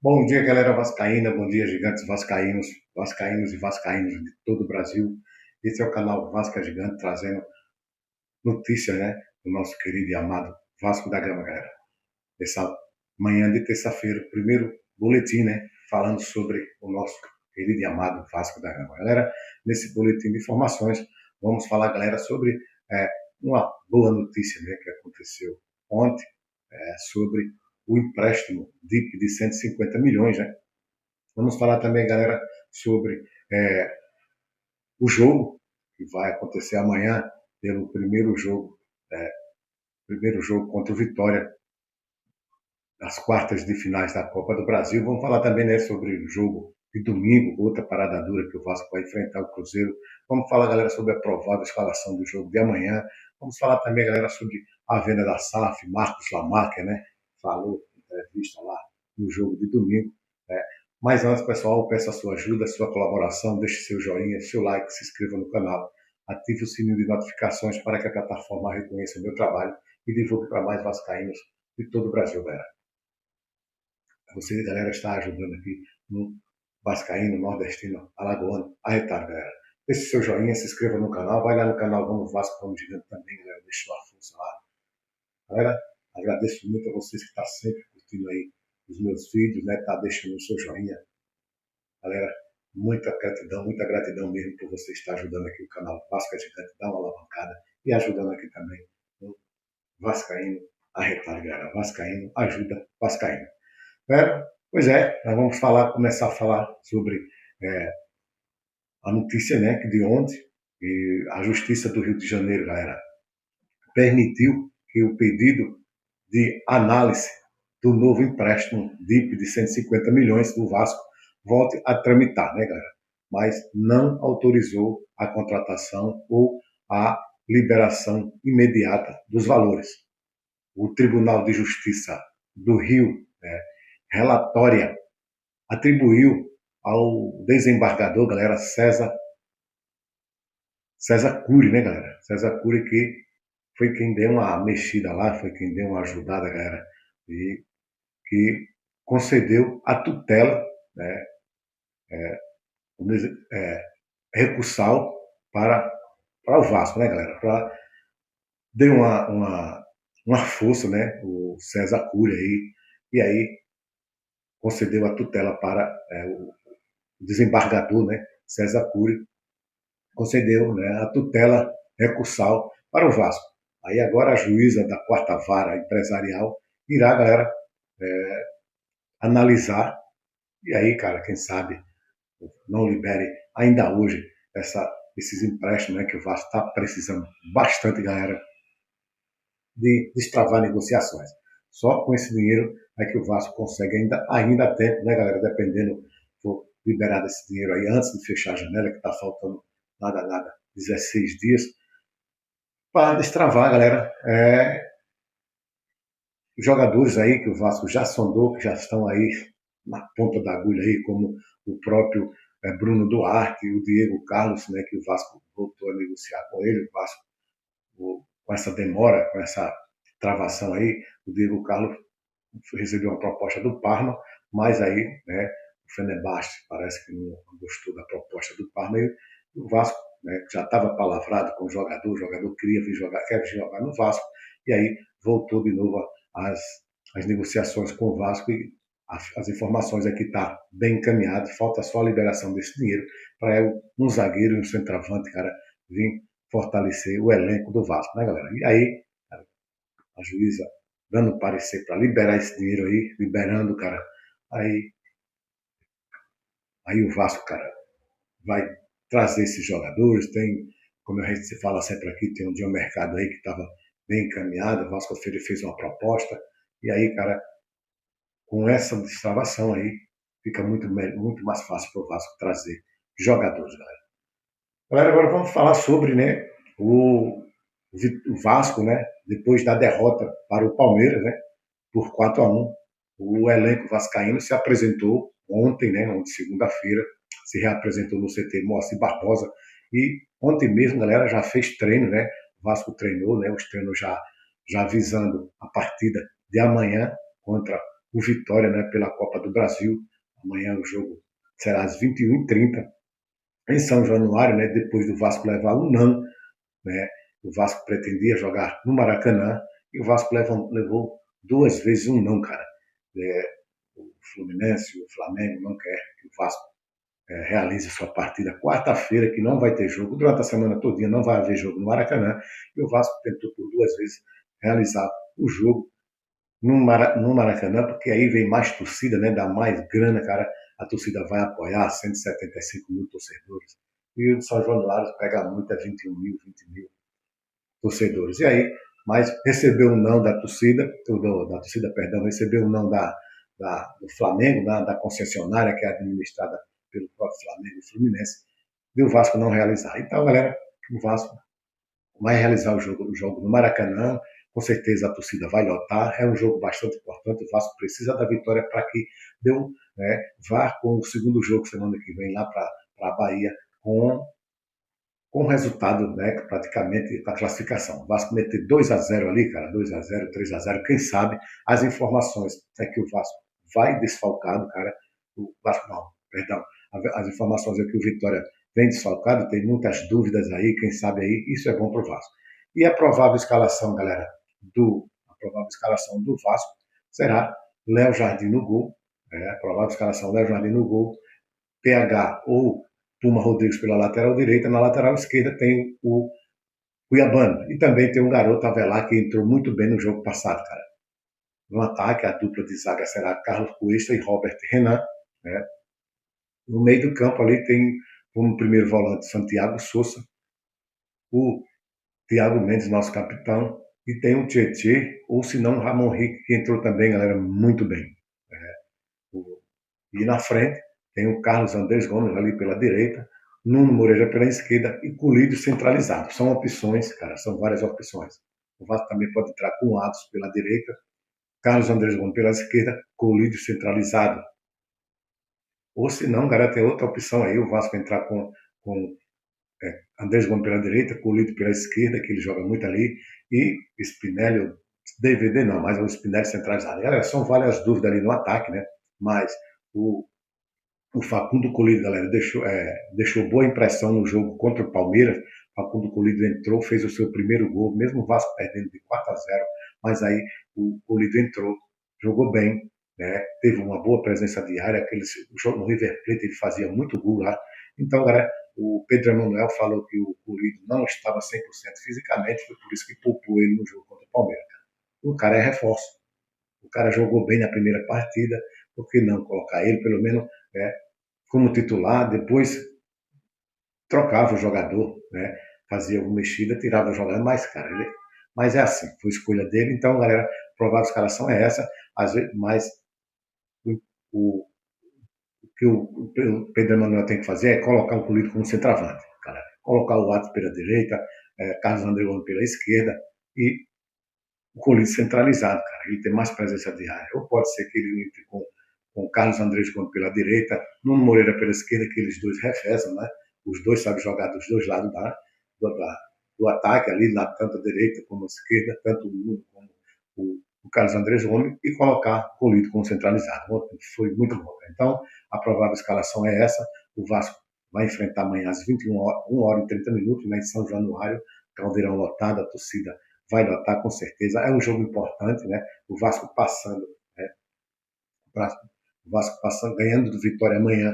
Bom dia, galera vascaína, bom dia, gigantes vascaínos, vascaínos e vascaínos de todo o Brasil. Esse é o canal Vasca Gigante, trazendo notícias, né, do nosso querido e amado Vasco da Gama, galera. Essa manhã de terça-feira, o primeiro boletim, né, falando sobre o nosso querido e amado Vasco da Gama. Galera, nesse boletim de informações, vamos falar, galera, sobre uma boa notícia, né, que aconteceu ontem, sobre o empréstimo DIP de 150 milhões, né? Vamos falar também, galera, sobre o jogo que vai acontecer amanhã, pelo primeiro jogo contra o Vitória, das quartas de finais da Copa do Brasil. Vamos falar também, né, sobre o jogo de domingo, outra parada dura que o Vasco vai enfrentar o Cruzeiro. Vamos falar, galera, sobre a provável escalação do jogo de amanhã. Vamos falar também, galera, sobre a venda da SAF, Marcos Lamarca, né? Falou em entrevista lá no jogo de domingo. Né? Mas antes, pessoal, eu peço a sua ajuda, a sua colaboração, deixe seu joinha, seu like, se inscreva no canal, ative o sininho de notificações para que a plataforma reconheça o meu trabalho e divulgue para mais vascaínos de todo o Brasil, galera. Você, galera, está ajudando aqui no Vascaíno, Nordestino, Alagoano, Arretado, galera. Deixe seu joinha, se inscreva no canal, vai lá no canal Vamos Vasco, Vamos Gigante também, galera, deixa sua força lá. Galera, agradeço muito a vocês que estão sempre curtindo aí os meus vídeos, né, tá deixando o seu joinha. Galera, muita gratidão mesmo por você estar ajudando aqui o canal Vasco Gigante, dá uma alavancada e ajudando aqui também no Vascaíno, Arretado, galera. Vascaíno, ajuda Vascaíno. Pois é, nós vamos começar a falar sobre a notícia, né, que de ontem, que a Justiça do Rio de Janeiro, galera, permitiu que o pedido de análise do novo empréstimo DIP de 150 milhões do Vasco volte a tramitar, né, galera? Mas não autorizou a contratação ou a liberação imediata dos valores. O Tribunal de Justiça do Rio, né, relatória, atribuiu ao desembargador, galera, César Cury, né, galera? César Cury, que foi quem deu uma mexida lá, foi quem deu uma ajudada, galera, e que concedeu a tutela, né, recursal para o Vasco, né, galera? Deu uma força, né, o César Cury aí, e aí concedeu a tutela para o desembargador, né, César Cury, concedeu, né, a tutela recursal para o Vasco. Aí agora a juíza da quarta vara empresarial irá, galera, analisar, e aí, cara, quem sabe não libere ainda hoje esses empréstimos, né, que o Vasco está precisando bastante, galera, de destravar negociações. Só com esse dinheiro é que o Vasco consegue ainda há tempo, né, galera, dependendo, for liberado esse dinheiro aí antes de fechar a janela, que está faltando nada, 16 dias, para destravar, galera, jogadores aí que o Vasco já sondou, que já estão aí na ponta da agulha aí, como o próprio Bruno Duarte e o Diego Carlos, né, que o Vasco voltou a negociar com ele, o Vasco com essa demora, com essa travação aí, o Diego Carlos recebeu uma proposta do Parma, mas aí, né, o Fenerbahçe parece que não gostou da proposta do Parma e o Vasco, né, já estava palavrado com o jogador queria vir jogar, quer jogar no Vasco, e aí voltou de novo as negociações com o Vasco e as informações aqui tá bem encaminhado, falta só a liberação desse dinheiro para um zagueiro e um centroavante, cara, vir fortalecer o elenco do Vasco, né, galera? E aí, cara, a juíza dando parecer para liberar esse dinheiro aí, liberando, cara, aí o Vasco, cara, vai trazer esses jogadores, tem, como a gente se fala sempre aqui, tem um dia um mercado aí que estava bem encaminhado, o Vasco fez uma proposta, e aí, cara, com essa destravação aí, fica muito mais fácil para o Vasco trazer jogadores, galera. Galera, agora vamos falar sobre, né, o Vasco, né, depois da derrota para o Palmeiras, né, por 4-1, o elenco vascaíno se apresentou ontem, né, ontem segunda-feira, se reapresentou no CT Moacir Barbosa e ontem mesmo, galera, já fez treino, né, o Vasco treinou, né, os treinos já visando a partida de amanhã contra o Vitória, né, pela Copa do Brasil. Amanhã o jogo será às 21h30 em São Januário, né, depois do Vasco levar um não, né, o Vasco pretendia jogar no Maracanã e o Vasco levou 2 vezes um não, cara. O Fluminense, o Flamengo não quer que o Vasco realize sua partida quarta-feira, que não vai ter jogo, durante a semana todinha não vai haver jogo no Maracanã, e o Vasco tentou por 2 vezes realizar o jogo no Maracanã, porque aí vem mais torcida, né, dá mais grana, cara, a torcida vai apoiar 175 mil torcedores, e o São Januário pega muito, é 21 mil, 20 mil torcedores. E aí, mas recebeu um não da torcida, perdão, recebeu um não do Flamengo, da concessionária que é administrada pelo próprio Flamengo e Fluminense, e o Vasco não realizar. Então, galera, o Vasco vai realizar o jogo no Maracanã, com certeza a torcida vai lotar, é um jogo bastante importante, o Vasco precisa da vitória para que vá com o segundo jogo semana que vem lá para a Bahia com o resultado, né, praticamente da classificação. O Vasco meter 2-0 ali, cara, 2-0, 3-0, quem sabe, as informações é que o Vasco vai desfalcado, cara, o Vasco não, perdão, as informações é que o Vitória vem desfalcado, tem muitas dúvidas aí, quem sabe aí, isso é bom pro Vasco. E a provável escalação, galera, do Vasco será Léo Jardim no gol, a provável escalação Léo Jardim no gol, PH ou Puma Rodrigues pela lateral direita, na lateral esquerda tem o Cuiabano. E também tem um garoto Avelar que entrou muito bem no jogo passado, cara. No ataque, a dupla de zaga será Carlos Cuesta e Robert Renan. Né? No meio do campo ali tem como primeiro volante Santiago Souza, o Thiago Mendes, nosso capitão, e tem o Tietê, ou se não, o Ramon Henrique, que entrou também, galera, muito bem. E na frente tem o Carlos Andrés Gomes ali pela direita, Nuno Moreira pela esquerda e Colídio centralizado. São opções, cara, são várias opções. O Vasco também pode entrar com o Atos pela direita, Carlos Andrés Gomes pela esquerda, Colídio centralizado. Ou se não, galera, tem outra opção aí, o Vasco entrar com Andrés Gomes pela direita, Colídio pela esquerda, que ele joga muito ali, e Spinelli, DVD não, mas o Spinelli centralizado. Galera, são várias dúvidas ali no ataque, né? Mas o Facundo Colídio, galera, deixou boa impressão no jogo contra o Palmeiras. Facundo Colídio entrou, fez o seu primeiro gol, mesmo o Vasco perdendo de 4-0, mas aí o Colídio entrou, jogou bem, né? Teve uma boa presença diária, o jogo no River Plate ele fazia muito gol lá. Então, galera, o Pedro Emanuel falou que o Colídio não estava 100% fisicamente, foi por isso que poupou ele no jogo contra o Palmeiras. O cara é reforço. O cara jogou bem na primeira partida, por que não colocar ele, pelo menos, como titular, depois trocava o jogador, né? Fazia alguma mexida, tirava o jogador, mas é assim, foi escolha dele, então, galera, a provável escalação é essa, às vezes, mas o que o Pedro Emanuel tem que fazer é colocar o Colírio como centroavante, galera. Colocar o Atos pela direita, Carlos André Gomes pela esquerda e o Colírio centralizado, cara. Ele tem mais presença de área. Ou pode ser que ele entre com o Carlos Andrés Gomes pela direita, Nuno Moreira pela esquerda, que eles dois revezam, né? Os dois sabem jogar dos dois lados do ataque, ali, tanto a direita como a esquerda, tanto o Nuno como o Carlos Andrés Gomes, e colocar o Colírio como centralizado. Foi muito bom. Então, a provável escalação é essa. O Vasco vai enfrentar amanhã às 21 horas, 1 hora e 30 minutos, né, em São Januário, Caldeirão lotado, a torcida vai lotar com certeza. É um jogo importante, né? O Vasco passando, né? O Vasco passando, ganhando do Vitória amanhã,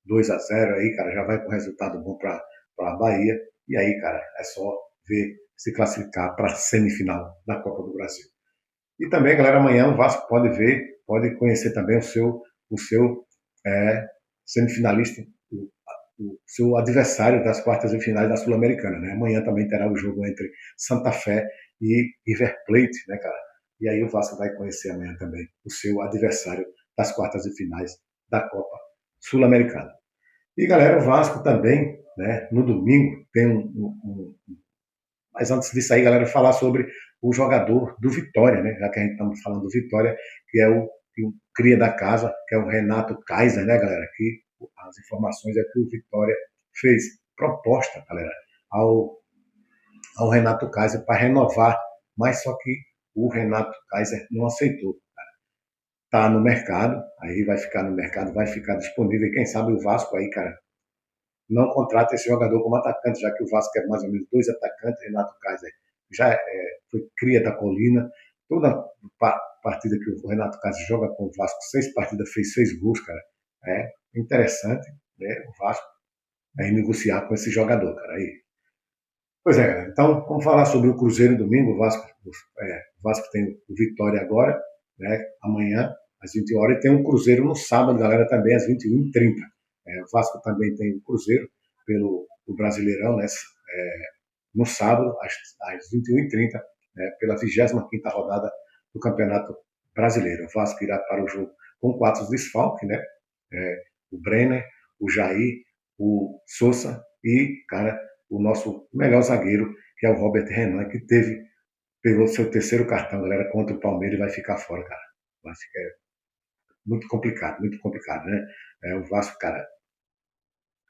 2-0 aí, cara, já vai com resultado bom para a Bahia. E aí, cara, é só ver se classificar para a semifinal da Copa do Brasil. E também, galera, amanhã o Vasco pode conhecer também o seu semifinalista, o seu adversário das quartas de finais da Sul-Americana, né? Amanhã também terá o jogo entre Santa Fé e River Plate, né, cara? E aí o Vasco vai conhecer amanhã também o seu adversário das quartas de finais da Copa Sul-Americana. E, galera, o Vasco também, né, no domingo, tem mas antes disso aí, galera, falar sobre o jogador do Vitória, né? Já que a gente está falando do Vitória, que é o cria da casa, que é o Renato Kaiser, né, galera? Que as informações é que o Vitória fez proposta, galera, ao Renato Kaiser para renovar, mas só que o Renato Kaiser não aceitou. Cara. tá no mercado, aí vai ficar no mercado, vai ficar disponível, e quem sabe o Vasco aí, cara, não contrata esse jogador como atacante, já que o Vasco é mais ou menos 2 atacantes, Renato Kaiser já foi cria da Colina, toda partida que o Renato Kaiser joga com o Vasco, 6 partidas, fez 6 gols, cara, é interessante, né, o Vasco aí negociar com esse jogador, cara, aí. Pois é, então vamos falar sobre o Cruzeiro domingo, o Vasco tem o Vitória agora, né, amanhã, às 20 horas, e tem um Cruzeiro no sábado, galera, também às 21h30. O Vasco também tem o Cruzeiro pelo o Brasileirão, né, no sábado, às 21h30, né, pela 25ª rodada do Campeonato Brasileiro. O Vasco irá para o jogo com 4 desfalques, né? O Brenner, o Jair, o Sousa e, cara, o nosso melhor zagueiro, que é o Robert Renan, que pegou seu terceiro cartão, galera, contra o Palmeiras e vai ficar fora, cara. Vai ficar muito complicado, né? O Vasco, cara,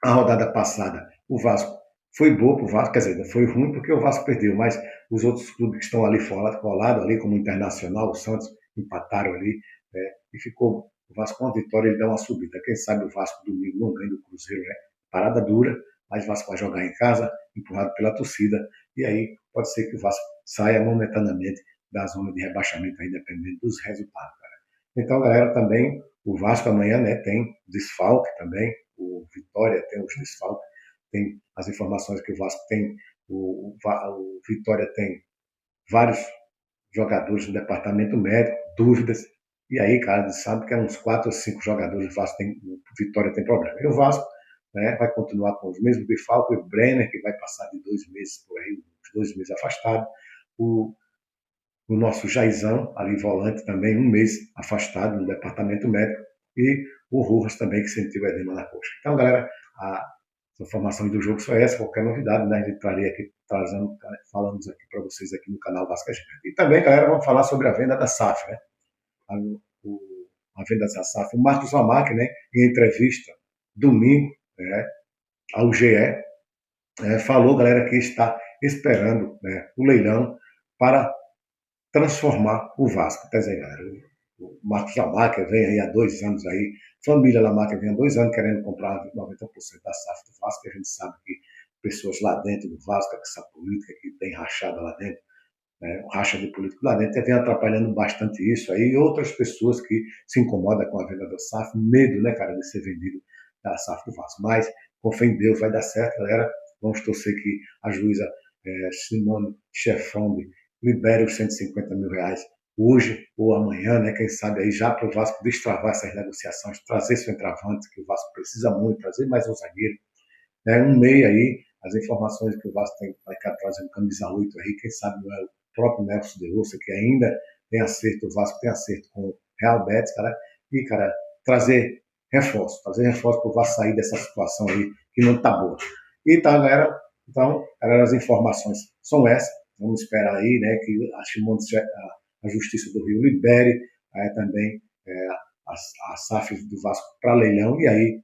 a rodada passada, o Vasco foi boa para o Vasco, quer dizer, foi ruim porque o Vasco perdeu, mas os outros clubes que estão ali colados, ali, como o Internacional, o Santos, empataram ali, e ficou o Vasco com a vitória, ele dá uma subida. Quem sabe o Vasco domingo não ganha do Cruzeiro, né? Parada dura, mas o Vasco vai jogar em casa, empurrado pela torcida, e aí pode ser que o Vasco saia momentaneamente da zona de rebaixamento, aí dependendo dos resultados, cara. Então, galera, também o Vasco amanhã, né, tem desfalque também, o Vitória tem os desfalques, tem as informações que o Vasco tem, o Vitória tem vários jogadores no departamento médico, dúvidas, e aí, cara, sabe que é uns 4 ou 5 jogadores o Vitória tem problema. E o Vasco, né, vai continuar com os mesmos desfalques, o Brenner, que vai passar de 2 meses por aí, uns 2 meses afastado, o o nosso Jaizão, ali volante também, 1 mês afastado no departamento médico, e o Rojas também, que sentiu edema na coxa. Então, galera, a informação do jogo só é essa, qualquer novidade, né, a gente estaria aqui falamos aqui para vocês aqui no canal Vasco Gigante. E também, galera, vamos falar sobre a venda da SAF, né? A, o, a venda da SAF. O Marcos Lamac, né, em entrevista domingo, né, ao GE, falou, galera, que está esperando, né, o leilão para transformar o Vasco. Quer dizer, galera, o Marcos Lamáquia vem aí há 2 anos aí, família Lamáquia vem há 2 anos querendo comprar 90% da SAF do Vasco, a gente sabe que pessoas lá dentro do Vasco, essa política que tem rachada lá dentro, né, racha de político lá dentro, vem atrapalhando bastante isso aí, e outras pessoas que se incomodam com a venda da SAF, medo, né, cara, de ser vendido da SAF do Vasco. Mas, com fé em Deus, vai dar certo, galera. Vamos torcer que a juíza Simone Chefombe libere os 150 mil reais hoje ou amanhã, né? Quem sabe aí já para o Vasco destravar essas negociações, trazer seu entravante, que o Vasco precisa muito, trazer mais um zagueiro, né? Um meio aí, as informações que o Vasco vai estar trazendo camisa 8 aí, quem sabe não é o próprio Nelson de Lúcia, que ainda tem acerto, o Vasco tem acerto com o Real Betis, cara, e, cara, trazer reforço para o Vasco sair dessa situação aí que não tá boa. E tá, galera, então, as informações são essas. Vamos esperar aí, né, que a Justiça do Rio libere também a SAF do Vasco para leilão, e aí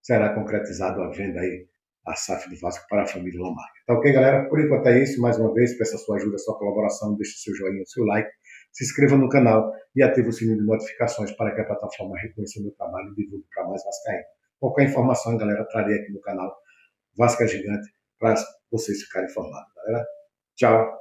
será concretizado a venda aí, a SAF do Vasco para a família Lomar. Tá ok, galera? Por enquanto é isso. Mais uma vez, peço a sua ajuda, a sua colaboração, deixe seu joinha, o seu like, se inscreva no canal e ative o sininho de notificações para que a plataforma reconheça o meu trabalho e divulgue para mais vascaínos. Qualquer informação, galera, trarei aqui no canal Vasco Gigante para vocês ficarem informados, galera. Tchau.